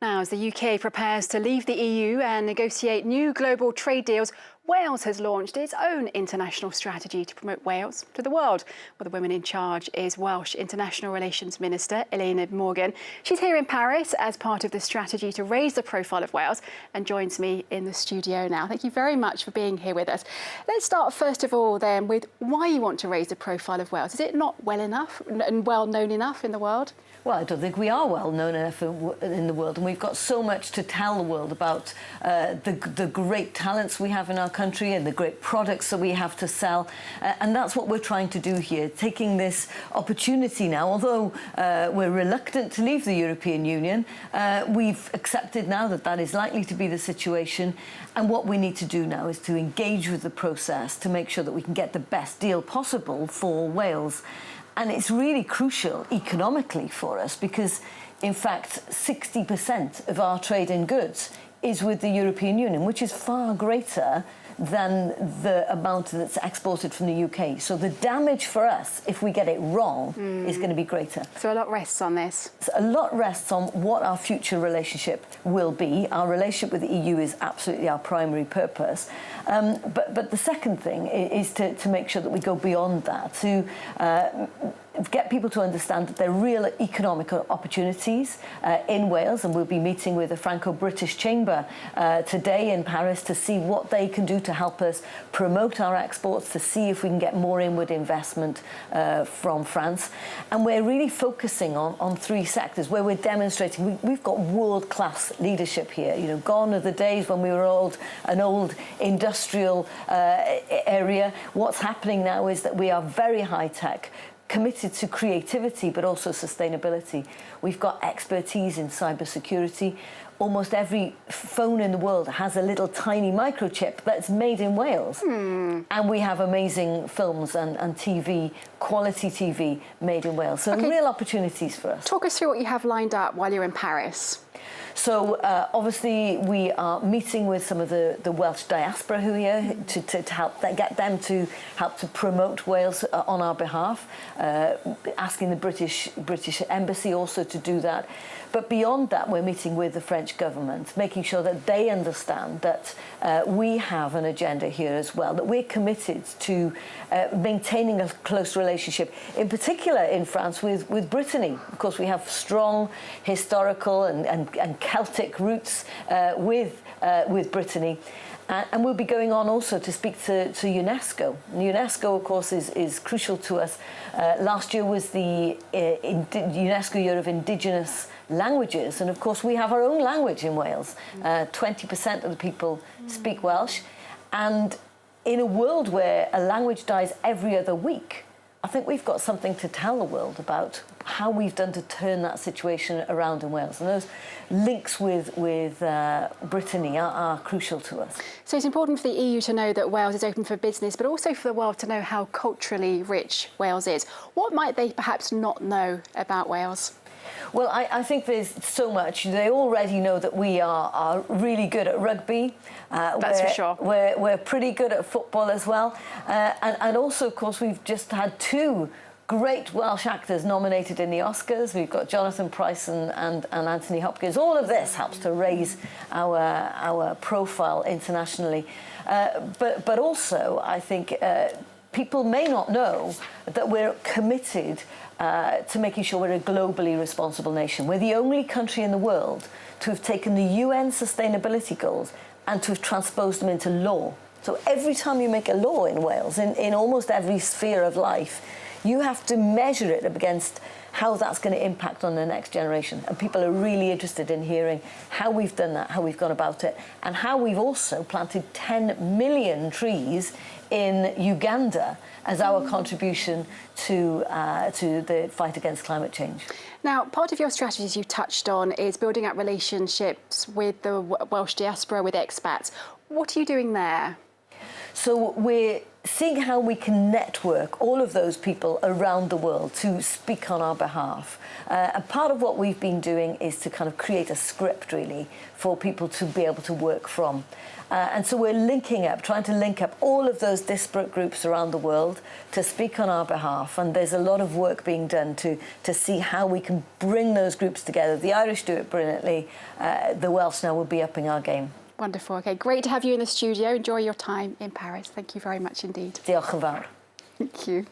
Now, as the UK prepares to leave the EU and negotiate new global trade deals, Wales has launched its own international strategy to promote Wales to the world. Well, the woman in charge is Welsh International Relations Minister Eluned. She's here in Paris as part of the strategy to raise the profile of Wales and joins me in the studio now. Thank you very much for being here with us. Let's start first of all then with why you want to raise the profile of Wales. Is it not well enough and well known enough in the world? Well, I don't think we are well known enough in the world, and we've got so much to tell the world about the great talents we have in our country and the great products that we have to sell, and that's what we're trying to do here, taking this opportunity now. Although we're reluctant to leave the European Union, we've accepted now that that is likely to be the situation, and what we need to do now is to engage with the process to make sure that we can get the best deal possible for Wales. And it's really crucial economically for us because, in fact, 60% of our trade in goods is with the European Union, which is far greater than the amount that's exported from the UK. So the damage for us, if we get it wrong, is going to be greater. So a lot rests on this. So a lot rests on what our future relationship will be. Our relationship with the EU is absolutely our primary purpose. But the second thing is to make sure that we go beyond that, to get people to understand that there are real economic opportunities in Wales, and we'll be meeting with the Franco-British Chamber today in Paris to see what they can do to help us promote our exports, to see if we can get more inward investment from France. And we're really focusing on three sectors where we're demonstrating we've got world-class leadership here. You know, gone are the days when we were an old industrial area. What's happening now is that we are very high-tech, committed to creativity but also sustainability. We've got expertise in cybersecurity. Almost every phone in the world has a little tiny microchip that's made in Wales. And we have amazing films and TV, quality TV made in Wales. So real opportunities for us. Talk us through what you have lined up while you're in Paris. So obviously we are meeting with some of the Welsh diaspora who are here to help get them to help to promote Wales on our behalf, asking the British Embassy also to do that. But beyond that, we're meeting with the French government, making sure that they understand that we have an agenda here as well, that we're committed to maintaining a close relationship, in particular in France with Brittany. Of course, we have strong historical and Celtic roots with Brittany. And we'll be going on also to speak to UNESCO. UNESCO, of course, is crucial to us. Last year was the UNESCO Year of Indigenous Languages, and of course we have our own language in Wales. 20% of the people speak Welsh, and in a world where a language dies every other week, I think we've got something to tell the world about how we've done to turn that situation around in Wales. And those links with Brittany are crucial to us. So it's important for the EU to know that Wales is open for business, but also for the world to know how culturally rich Wales is. What might they perhaps not know about Wales? Well, I think there's so much. They already know that we are really good at rugby. That's for sure. We're pretty good at football as well. And also, of course, we've just had two great Welsh actors nominated in the Oscars. We've got Jonathan Pryce and Anthony Hopkins. All of this helps to raise our profile internationally. But also, I think people may not know that we're committed to making sure we're a globally responsible nation. We're the only country in the world to have taken the UN sustainability goals and to have transposed them into law. So every time you make a law in Wales, in almost every sphere of life, you have to measure it against how that's going to impact on the next generation. And people are really interested in hearing how we've done that, how we've gone about it, and how we've also planted 10 million trees in Uganda as our contribution to the fight against climate change. Now, part of your strategies you touched on is building up relationships with the Welsh diaspora, with expats. What are you doing there? So we're seeing how we can network all of those people around the world to speak on our behalf. And part of what we've been doing is to kind of create a script, really, for people to be able to work from. And so we're trying to link up all of those disparate groups around the world to speak on our behalf. And there's a lot of work being done to see how we can bring those groups together. The Irish do it brilliantly. The Welsh now will be upping our game. Wonderful. OK, great to have you in the studio. Enjoy your time in Paris. Thank you very much indeed. Diolch yn fawr. Thank you.